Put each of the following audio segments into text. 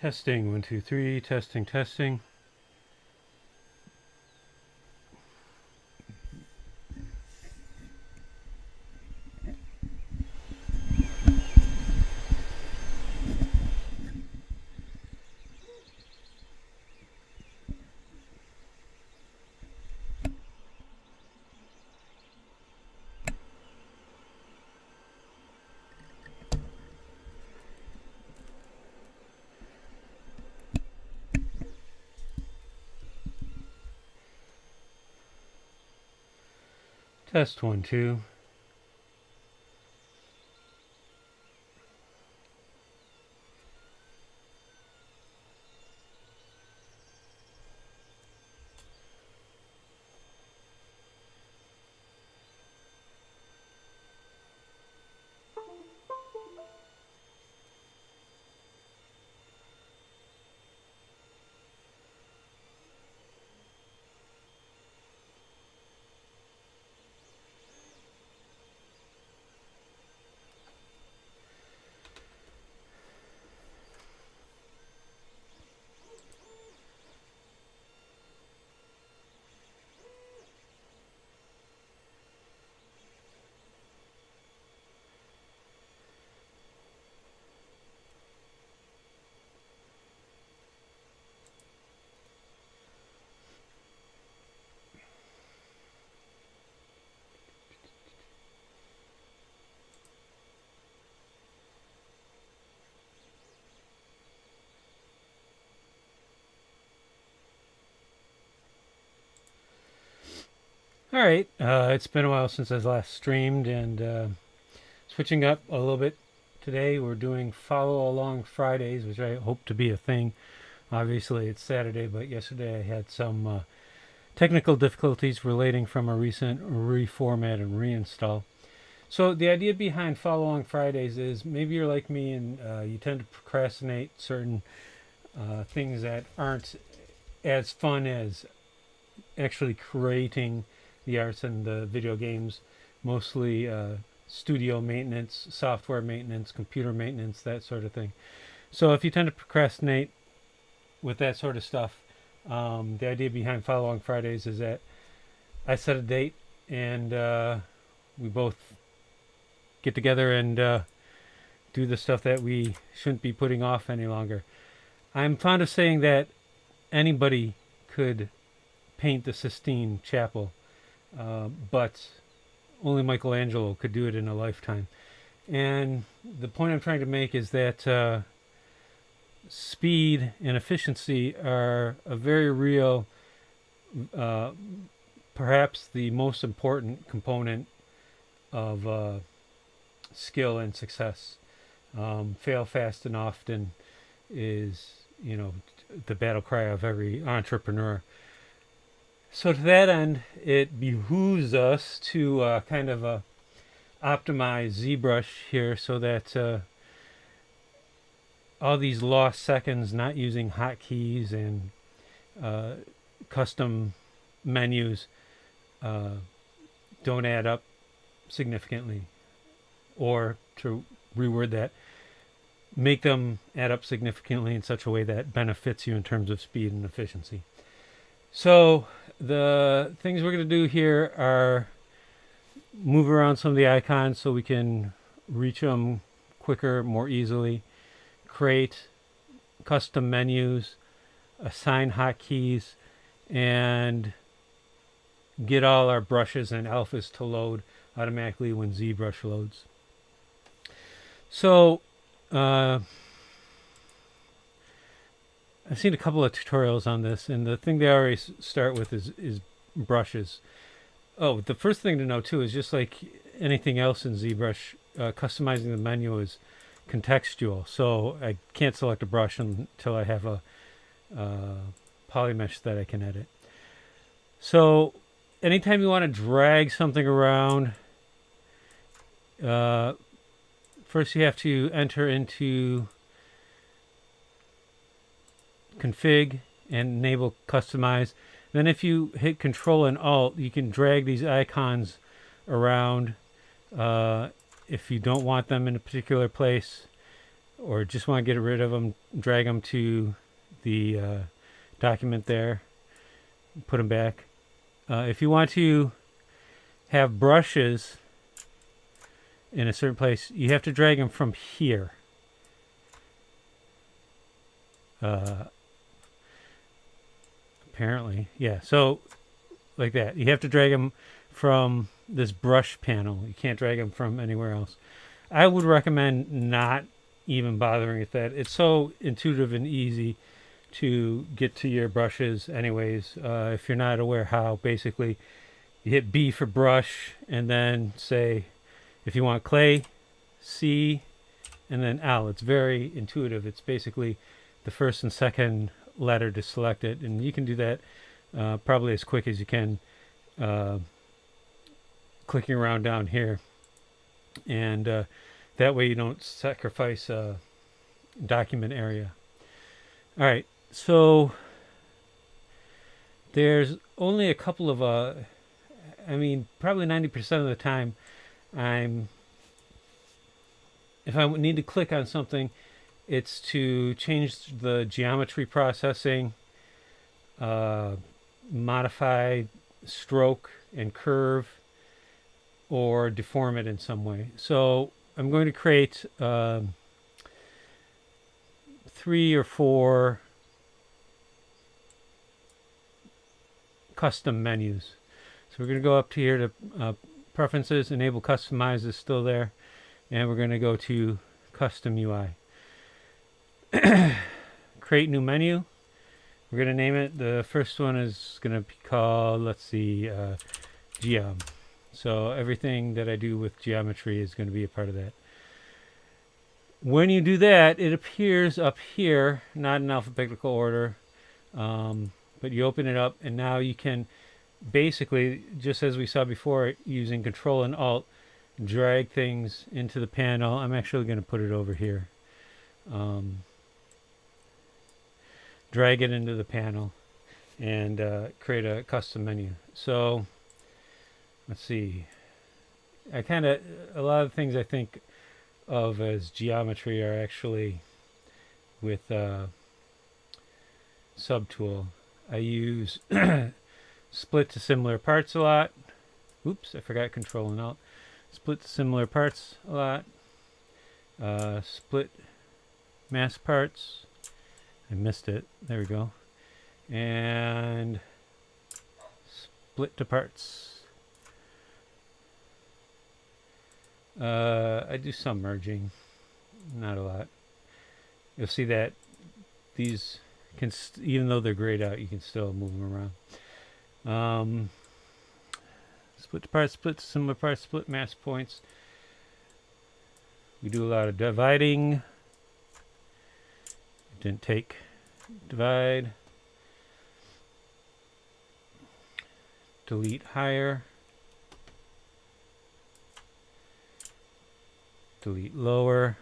Testing, 1, 2, 3, testing, testing. Test 1, 2. Alright, it's been a while since I last streamed, and switching up a little bit today. We're doing Follow Along Fridays, which I hope to be a thing. Obviously, it's Saturday, but yesterday I had some technical difficulties relating from a recent reformat and reinstall. So the idea behind Follow Along Fridays is maybe you're like me and you tend to procrastinate certain things that aren't as fun as actually creating the arts and the video games, mostly studio maintenance, software maintenance, computer maintenance, that sort of thing. So if you tend to procrastinate with that sort of stuff, the idea behind Follow Along Fridays is that I set a date and we both get together and do the stuff that we shouldn't be putting off any longer. I'm fond of saying that anybody could paint the Sistine Chapel, but only Michelangelo could do it in a lifetime. And the point I'm trying to make is that speed and efficiency are a very real, perhaps the most important component of skill and success. Fail fast and often is, the battle cry of every entrepreneur. So to that end, it behooves us to kind of optimize ZBrush here so that all these lost seconds not using hotkeys and custom menus don't add up significantly. Or to reword that, make them add up significantly in such a way that benefits you in terms of speed and efficiency. So the things we're going to do here are move around some of the icons so we can reach them quicker, more easily, create custom menus, assign hotkeys, and get all our brushes and alphas to load automatically when ZBrush loads. So I've seen a couple of tutorials on this, and the thing they always start with is brushes. Oh, the first thing to know too is just like anything else in ZBrush, customizing the menu is contextual. So I can't select a brush until I have a polymesh that I can edit. So anytime you want to drag something around, first you have to enter into config and enable customize. Then if you hit Control and Alt, you can drag these icons around if you don't want them in a particular place, or just want to get rid of them, drag them to the document there, put them back. If you want to have brushes in a certain place, you have to drag them from here. Apparently, yeah. So like that. You have to drag them from this brush panel. You can't drag them from anywhere else. I would recommend not even bothering with that. It's so intuitive and easy to get to your brushes anyways. If you're not aware how, basically you hit B for brush, and then say if you want clay, C, and then L. It's very intuitive. It's basically the first and second letter to select it, and you can do that probably as quick as you can, clicking around down here, and that way you don't sacrifice document area. All right, so there's only a couple of I mean, probably 90% of the time, if I need to click on something, it's to change the geometry processing, modify stroke and curve, or deform it in some way. So I'm going to create 3 or 4 custom menus. So we're going to go up to here to preferences, enable customize is still there, and we're going to go to custom UI. Create new menu. We're going to name it. The first one is going to be called, let's see, Geom. So everything that I do with geometry is going to be a part of that. When you do that, it appears up here, not in alphabetical order, but you open it up, and now you can basically, just as we saw before, using Control and Alt, drag things into the panel. I'm actually going to put it over here. Drag it into the panel and create a custom menu. So let's see. A lot of things I think of as geometry are actually with Subtool. I use split to similar parts a lot. Oops, I forgot Control and Alt. Split to similar parts a lot. Split mass parts. I missed it. There we go. And split to parts. I do some merging, not a lot. You'll see that these can, even though they're grayed out, you can still move them around. Split to parts, split to similar parts, split mass points. We do a lot of dividing. Didn't take divide. Delete higher. Delete lower.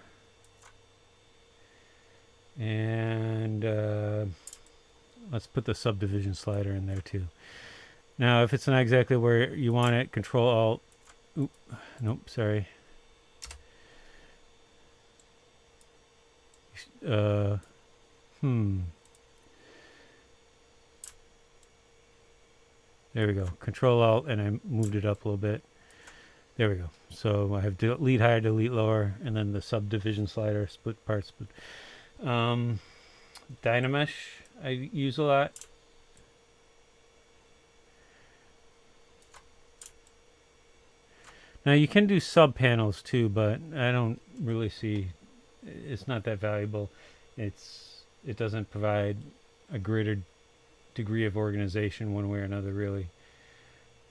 And let's put the subdivision slider in there too. Now, if it's not exactly where you want it, Control Alt. Oop, nope, sorry. There we go. Control Alt, and I moved it up a little bit. There we go. So I have delete higher, delete lower, and then the subdivision slider, split parts. Split. Dynamesh I use a lot. Now you can do sub panels too, but I don't really see, it's not that valuable. It doesn't provide a greater degree of organization one way or another, really.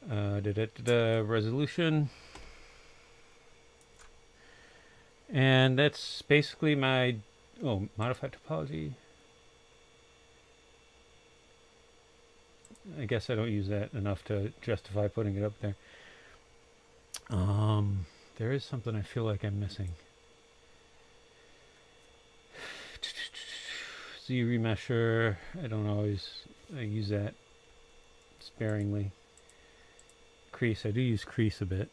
Resolution. And that's basically my, modify topology. I guess I don't use that enough to justify putting it up there. There is something I feel like I'm missing. Z remesher, I don't always, I use that sparingly. Crease, I do use crease a bit.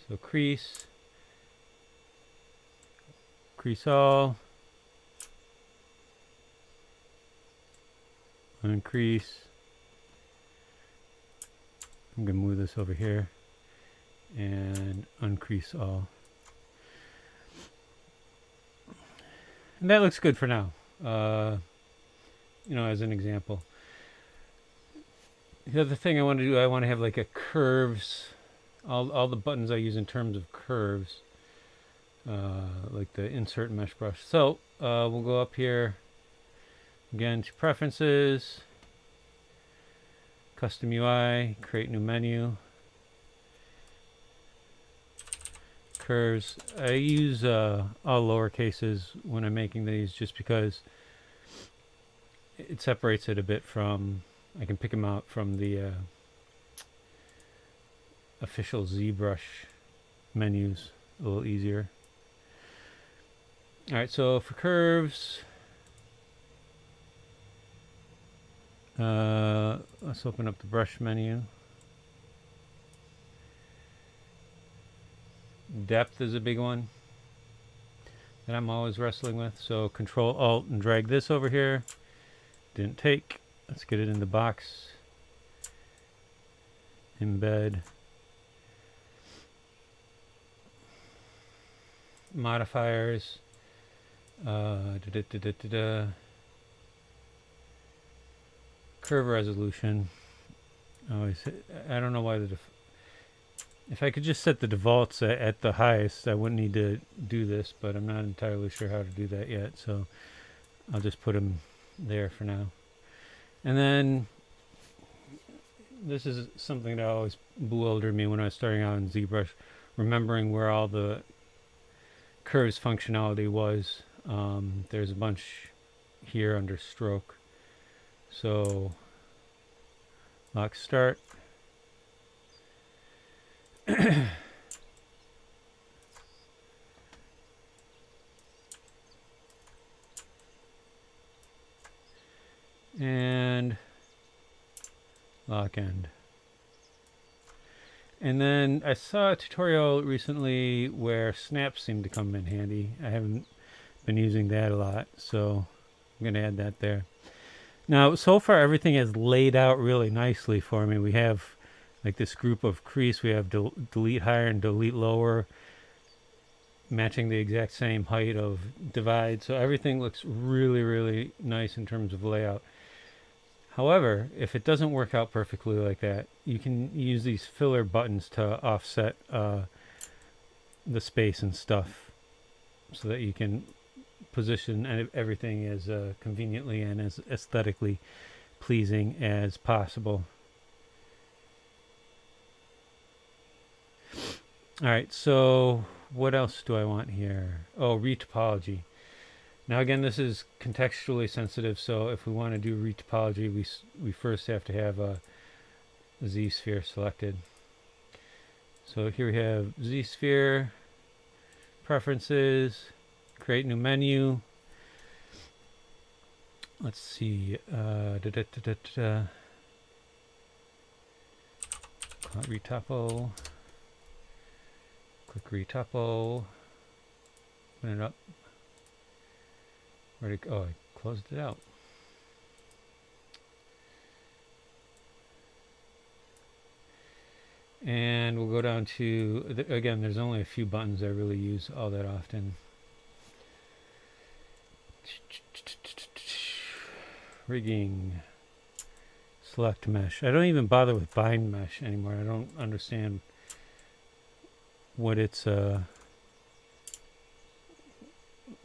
So crease, crease all, uncrease. I'm going to move this over here and uncrease all. And that looks good for now, you know, as an example. The other thing I want to do, I want to have like a curves, all the buttons I use in terms of curves, like the insert mesh brush. So we'll go up here again to preferences, custom UI, create new menu, curves. I use all lowercases when I'm making these just because it separates it a bit from, I can pick them out from the official ZBrush menus a little easier. Alright, so for curves, let's open up the brush menu. Depth is a big one that I'm always wrestling with. So Control Alt and drag this over here. Didn't take. Let's get it in the box. Embed. Modifiers. Curve resolution. I don't know why if I could just set the defaults at the highest, I wouldn't need to do this, but I'm not entirely sure how to do that yet, so I'll just put them there for now. And then this is something that always bewildered me when I was starting out in ZBrush, remembering where all the curves functionality was. There's a bunch here under stroke. So lock start. And lock end. And then I saw a tutorial recently where snaps seem to come in handy. I haven't been using that a lot, so I'm going to add that there. Now, so far everything is laid out really nicely for me. We have like this group of crease. We have delete higher and delete lower, matching the exact same height of divide. So everything looks really, really nice in terms of layout. However, if it doesn't work out perfectly like that, you can use these filler buttons to offset the space and stuff so that you can position everything as conveniently and as aesthetically pleasing as possible. All right, so what else do I want here? Oh, retopology. Now again, this is contextually sensitive, so if we want to do retopology, we first have to have a Z-sphere selected. So here we have Z-sphere, preferences, create new menu. Let's see, Retopo, click Retopo, open it up. Where'd it go? Oh, I closed it out. And we'll go down to, again, there's only a few buttons I really use all that often. Rigging, select mesh. I don't even bother with bind mesh anymore. I don't understand what it's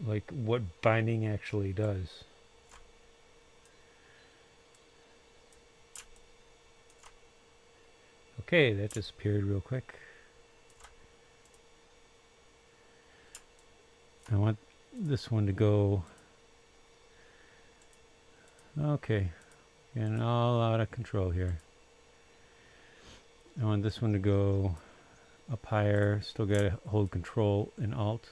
like what binding actually does. Okay, that disappeared real quick. I want this one to go. Okay, getting all out of control here. I want this one to go up higher. Still got to hold Control and Alt.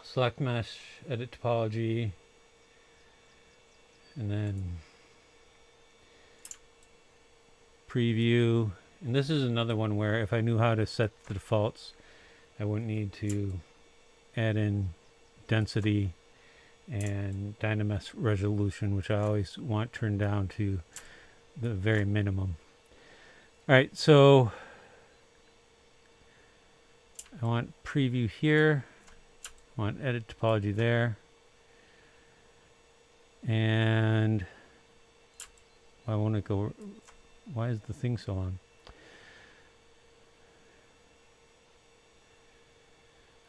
Select mesh, edit topology, and then preview And this is another one where if I knew how to set the defaults, I wouldn't need to add in density and Dynamesh resolution, which I always want turned down to the very minimum. All right, so I want preview here. I want edit topology there. And I want to go. Why is the thing so long?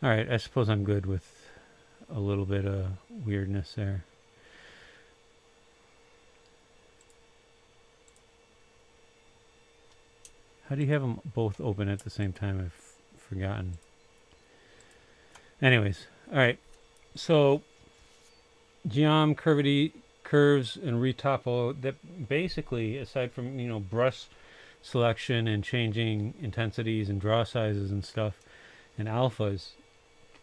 All right, I suppose I'm good with a little bit of weirdness there. How do you have them both open at the same time? I've forgotten. Anyways, all right. So geom, curves, and Retopo, that basically, aside from, you know, brush selection and changing intensities and draw sizes and stuff and alphas,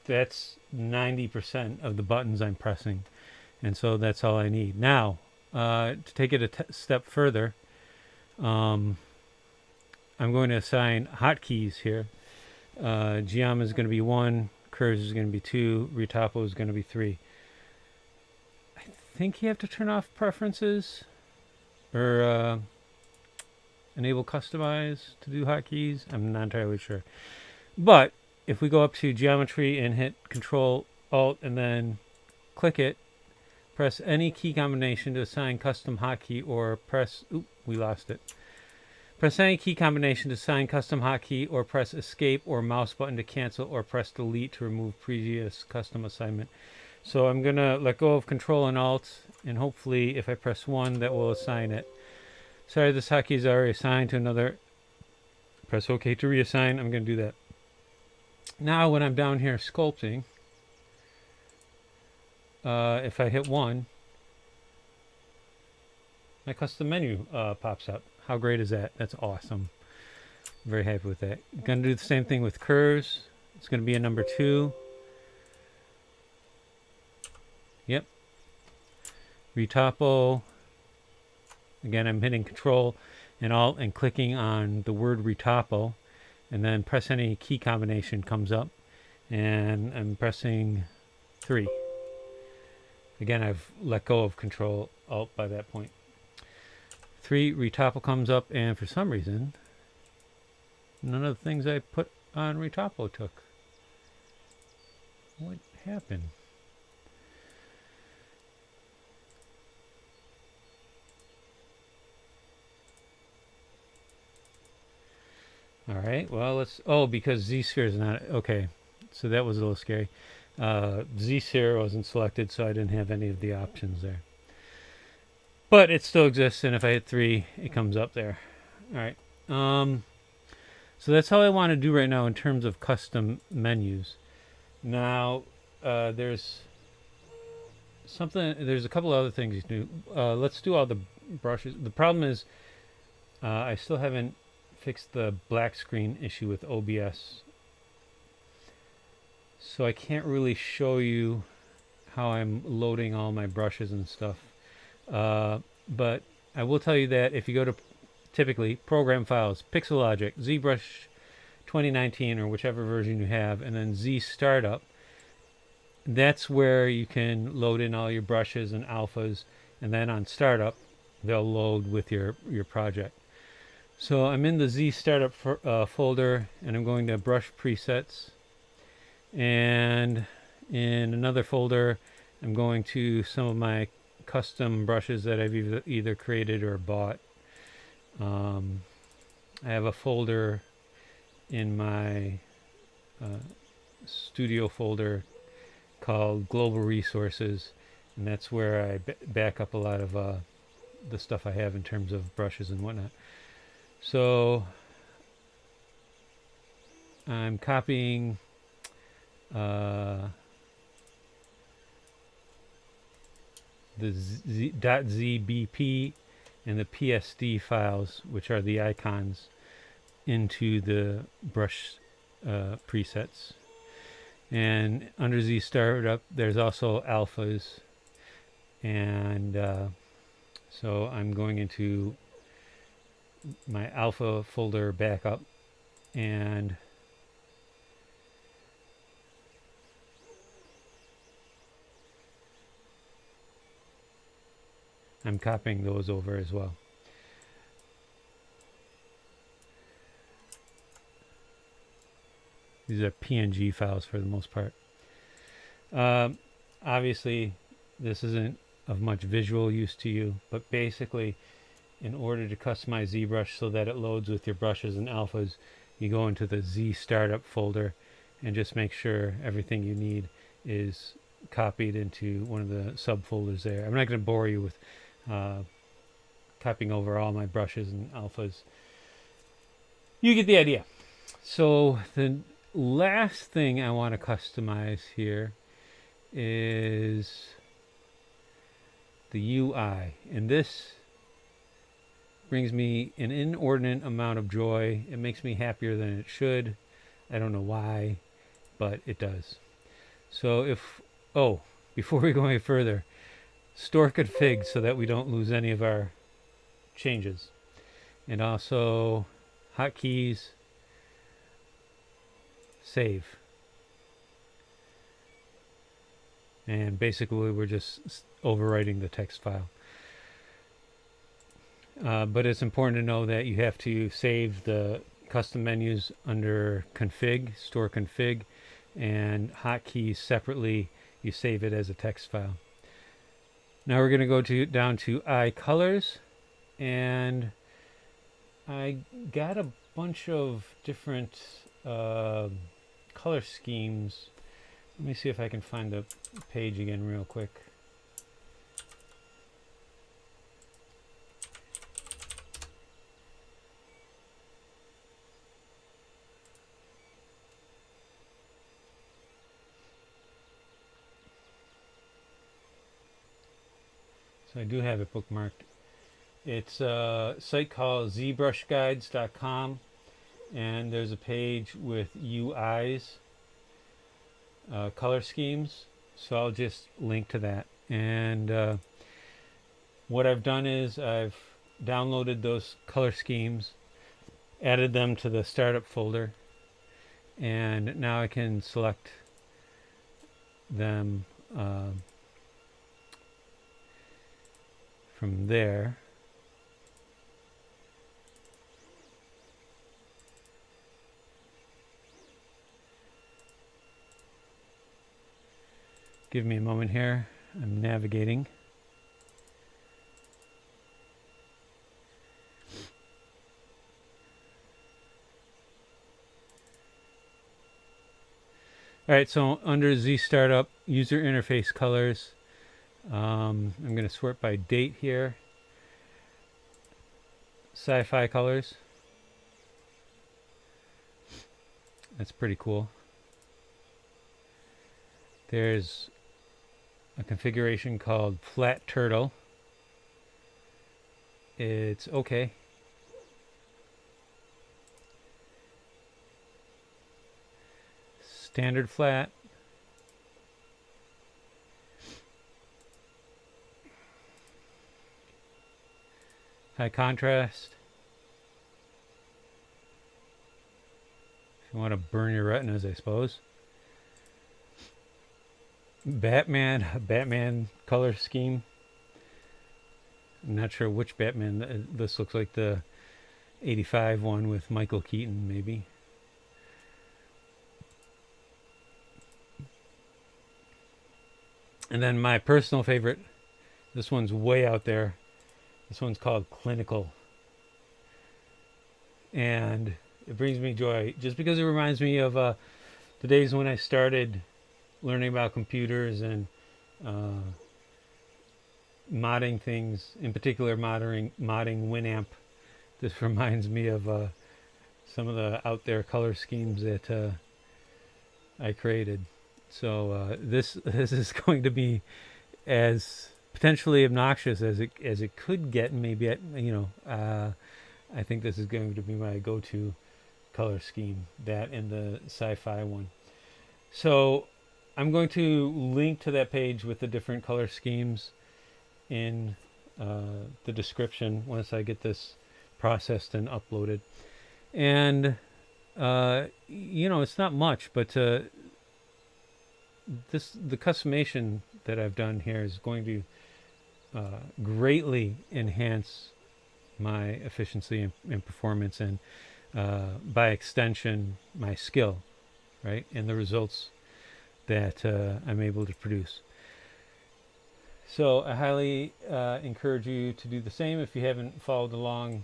that's 90% of the buttons I'm pressing. And so that's all I need. Now, to take it a step further, I'm going to assign hotkeys here. Geom is going to be 1, curves is going to be 2, Retopo is going to be 3. I think you have to turn off preferences or enable customize to do hotkeys. I'm not entirely sure. But if we go up to geometry and hit Control Alt and then click it, press any key combination to assign custom hotkey, or press, we lost it. Press any key combination to assign custom hotkey, or press escape or mouse button to cancel, or press delete to remove previous custom assignment. So I'm going to let go of Control and Alt, and hopefully if I press 1, that will assign it. Sorry, this hotkey is already assigned to another. Press OK to reassign. I'm going to do that. Now when I'm down here sculpting, if I hit 1, my custom menu pops up. How great is that? That's awesome. I'm very happy with that. Going to do the same thing with curves. It's going to be a number 2. Yep. Retopo. Again, I'm hitting Control and Alt and clicking on the word Retopo, and then press any key combination comes up, and I'm pressing 3. Again, I've let go of Control Alt by that point. 3, Retopo comes up, and for some reason, none of the things I put on Retopo took. What happened? All right, well, let's, because Z-Sphere is not, okay, so that was a little scary. Z-Sphere wasn't selected, so I didn't have any of the options there. But it still exists, and if I hit 3, it comes up there. All right, so that's all I want to do right now in terms of custom menus. Now, there's a couple other things you can do. Let's do all the brushes. The problem is I still haven't fixed the black screen issue with OBS, so I can't really show you how I'm loading all my brushes and stuff, but I will tell you that if you go to typically program files, Pixel Logic, ZBrush 2019 or whichever version you have, and then Z Startup, that's where you can load in all your brushes and alphas, and then on startup they'll load with your project. So I'm in the Z Startup folder, and I'm going to brush presets, and in another folder I'm going to some of my custom brushes that I've either created or bought. I have a folder in my studio folder called Global Resources, and that's where I back up a lot of the stuff I have in terms of brushes and whatnot. So I'm copying the .zbp and the PSD files, which are the icons, into the brush presets. And under Z Startup, there's also alphas, and so I'm going into my alpha folder back up, and I'm copying those over as well. These are PNG files for the most part. Obviously, this isn't of much visual use to you, but basically, in order to customize ZBrush so that it loads with your brushes and alphas, you go into the Z startup folder and just make sure everything you need is copied into one of the subfolders there. I'm not going to bore you with copying over all my brushes and alphas. You get the idea. So the last thing I want to customize here is the UI, and this brings me an inordinate amount of joy. It makes me happier than it should. I don't know why, but it does. So before we go any further, store config so that we don't lose any of our changes. And also hotkeys, save. And basically we're just overwriting the text file. But it's important to know that you have to save the custom menus under config, store config, and hotkeys separately. You save it as a text file. Now we're going to go down to iColors, and I got a bunch of different color schemes. Let me see if I can find the page again real quick. So I do have it bookmarked. It's a site called ZBrushGuides.com, and there's a page with UIs, color schemes. So I'll just link to that. And what I've done is I've downloaded those color schemes, added them to the startup folder, and now I can select them from there. Give me a moment here. I'm navigating. All right, so under Z Startup, user interface colors, I'm going to sort by date here. Sci-fi colors. That's pretty cool. There's a configuration called Flat Turtle. It's okay. Standard flat. High contrast. If you want to burn your retinas, I suppose. Batman color scheme. I'm not sure which Batman. This looks like the 85 one with Michael Keaton, maybe. And then my personal favorite, this one's way out there. This one's called Clinical. And it brings me joy just because it reminds me of the days when I started learning about computers and modding things, in particular modding Winamp. This reminds me of some of the out there color schemes that I created. So this is going to be as potentially obnoxious as it could get. Maybe I think this is going to be my go-to color scheme, that and the sci-fi one. So I'm going to link to that page with the different color schemes in the description once I get this processed and uploaded. And it's not much, but the customation that I've done here is going to greatly enhance my efficiency and performance, and by extension, my skill, right, and the results that I'm able to produce. So I highly encourage you to do the same if you haven't followed along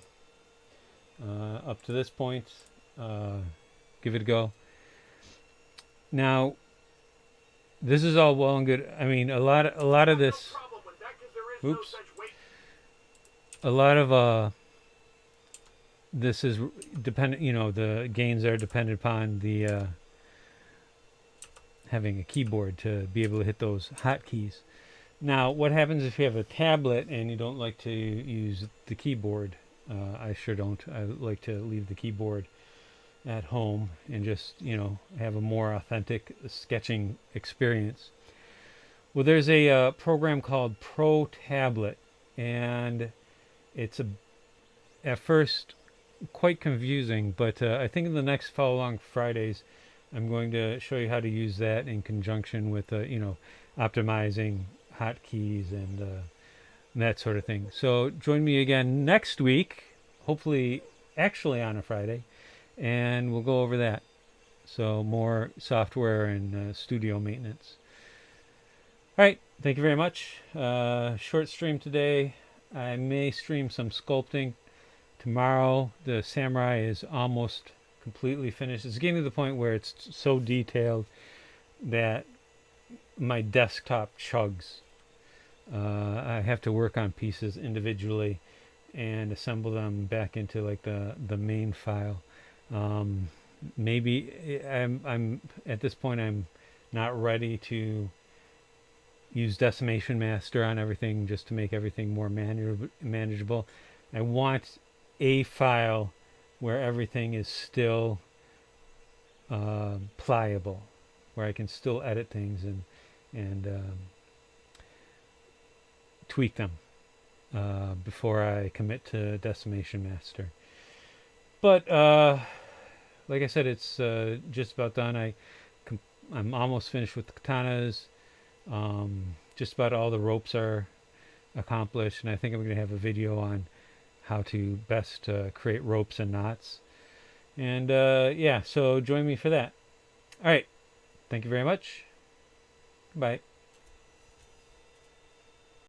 up to this point. Give it a go. Now, this is all well and good. I mean, a lot of this. Oops. A lot of this is dependent. The gains are dependent upon the having a keyboard to be able to hit those hotkeys. Now, what happens if you have a tablet and you don't like to use the keyboard? I sure don't. I like to leave the keyboard at home and just, have a more authentic sketching experience. Well, there's a program called Pro Tablet, and it's at first quite confusing, but I think in the next Follow Along Fridays, I'm going to show you how to use that in conjunction with, optimizing hotkeys and that sort of thing. So join me again next week, hopefully actually on a Friday, and we'll go over that. So more software and studio maintenance. All right, thank you very much. Short stream today. I may stream some sculpting. Tomorrow, the samurai is almost completely finished. It's getting to the point where it's so detailed that my desktop chugs. I have to work on pieces individually and assemble them back into like the main file. Maybe I'm at this point I'm not ready to use Decimation Master on everything just to make everything more manageable. I want a file where everything is still pliable, where I can still edit things and tweak them before I commit to Decimation Master. But like I said, it's just about done. I'm almost finished with the katanas. Just about all the ropes are accomplished, and I think I'm going to have a video on how to best create ropes and knots. And so join me for that. All right. Thank you very much. Bye.